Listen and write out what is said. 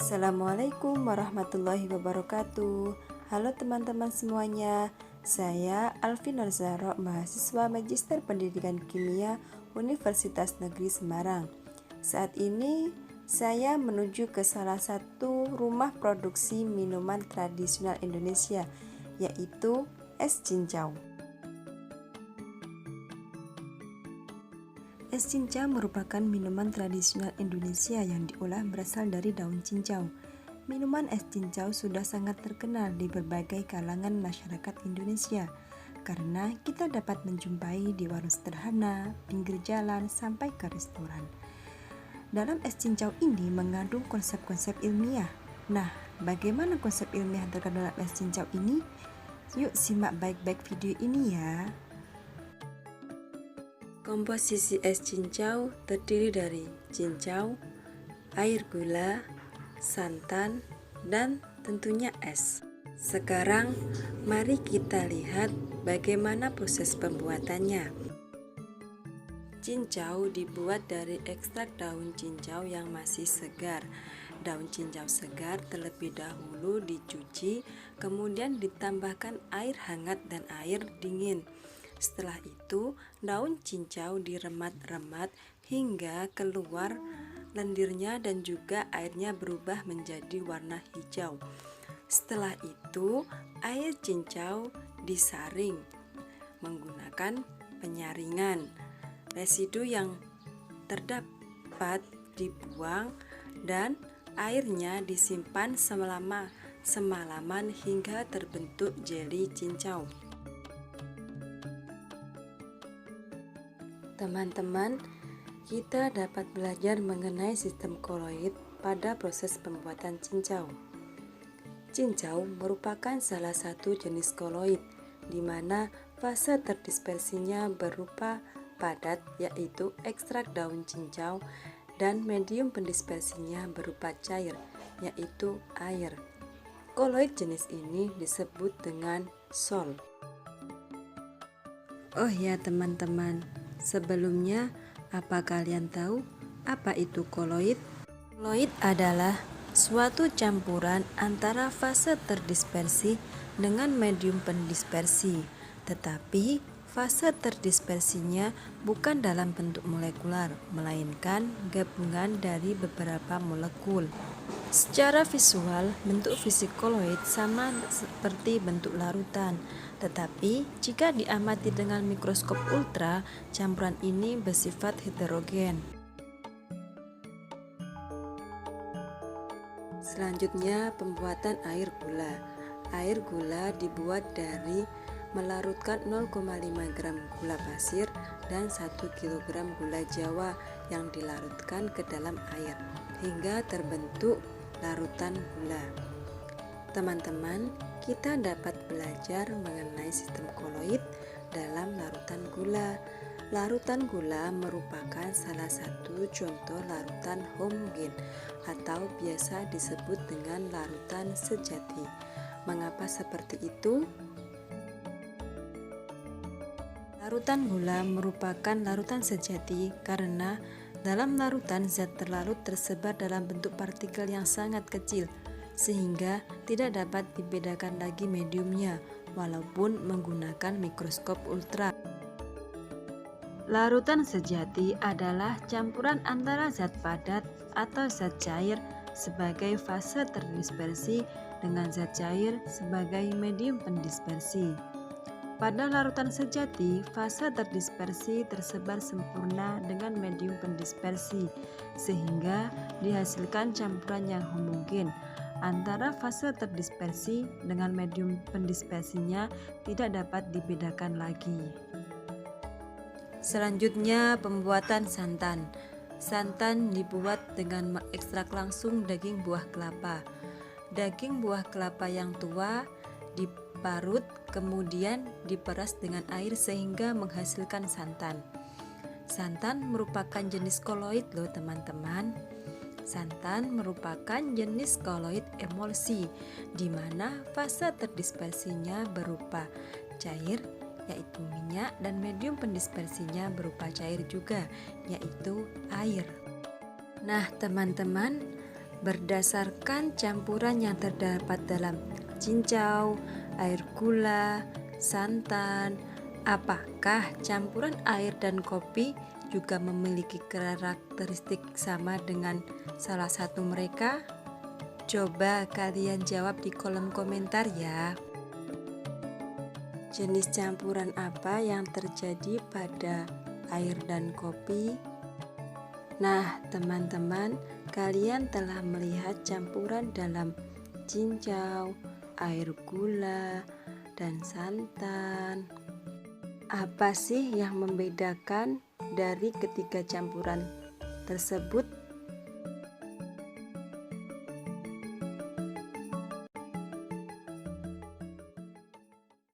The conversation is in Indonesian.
Assalamualaikum warahmatullahi wabarakatuh. Halo teman-teman semuanya, saya Alfi Norzaro, mahasiswa Magister Pendidikan Kimia Universitas Negeri Semarang. Saat ini saya menuju ke salah satu rumah produksi minuman tradisional Indonesia, yaitu es cincau. Es cincau merupakan minuman tradisional Indonesia yang diolah berasal dari daun cincau. Minuman es cincau sudah sangat terkenal di berbagai kalangan masyarakat Indonesia karena kita dapat menjumpai di warung sederhana, pinggir jalan, sampai ke restoran. Dalam es cincau ini mengandung konsep-konsep ilmiah. Nah, bagaimana konsep ilmiah yang terkandung dalam es cincau ini? Yuk simak baik-baik video ini ya. Komposisi es cincau terdiri dari cincau, air gula, santan, dan tentunya es. Sekarang mari kita lihat bagaimana proses pembuatannya. Cincau dibuat dari ekstrak daun cincau yang masih segar. Daun cincau segar terlebih dahulu dicuci, kemudian ditambahkan air hangat dan air dingin. Setelah itu, daun cincau diremat-remat hingga keluar lendirnya dan juga airnya berubah menjadi warna hijau. Setelah itu, air cincau disaring menggunakan penyaringan. Residu yang terdapat dibuang dan airnya disimpan semalaman hingga terbentuk jeli cincau. Teman-teman, kita dapat belajar mengenai sistem koloid pada proses pembuatan cincau. Cincau merupakan salah satu jenis koloid, di mana fase terdispersinya berupa padat, yaitu ekstrak daun cincau, dan medium pendispersinya berupa cair, yaitu air. Koloid jenis ini disebut dengan sol. Oh ya teman-teman, sebelumnya, apa kalian tahu apa itu koloid? Koloid adalah suatu campuran antara fase terdispersi dengan medium pendispersi, tetapi fase terdispersinya bukan dalam bentuk molekular, melainkan gabungan dari beberapa molekul. Secara visual, bentuk fisik koloid sama seperti bentuk larutan, tetapi jika diamati dengan mikroskop ultra, campuran ini bersifat heterogen. Selanjutnya, pembuatan air gula. Air gula dibuat dari melarutkan 0,5 gram gula pasir dan 1 kg gula jawa yang dilarutkan ke dalam air hingga terbentuk larutan gula. Teman-teman, kita dapat belajar mengenai sistem koloid dalam larutan gula. Larutan gula merupakan salah satu contoh larutan homogen atau biasa disebut dengan larutan sejati. Mengapa seperti itu? Larutan gula merupakan larutan sejati karena dalam larutan zat terlarut tersebar dalam bentuk partikel yang sangat kecil, sehingga tidak dapat dibedakan lagi mediumnya walaupun menggunakan mikroskop ultra. Larutan sejati adalah campuran antara zat padat atau zat cair sebagai fase terdispersi dengan zat cair sebagai medium pendispersi. Pada larutan sejati, fase terdispersi tersebar sempurna dengan medium pendispersi, sehingga dihasilkan campuran yang homogen. Antara fase terdispersi dengan medium pendispersinya tidak dapat dibedakan lagi. Selanjutnya, pembuatan santan. Santan dibuat dengan mengekstrak langsung daging buah kelapa. Daging buah kelapa yang tua diparut, kemudian diperas dengan air sehingga menghasilkan santan. Santan merupakan jenis koloid loh teman-teman. Santan merupakan jenis koloid emulsi, di mana fase terdispersinya berupa cair, yaitu minyak, dan medium pendispersinya berupa cair juga, yaitu air. Nah teman-teman, berdasarkan campuran yang terdapat dalam cincau, air gula, santan. Apakah campuran air dan kopi juga memiliki karakteristik sama dengan salah satu mereka? Coba kalian jawab di kolom komentar ya. Jenis campuran apa yang terjadi pada air dan kopi? Nah, teman-teman, kalian telah melihat campuran dalam cincau, air gula, dan santan. Apa sih yang membedakan dari ketiga campuran tersebut?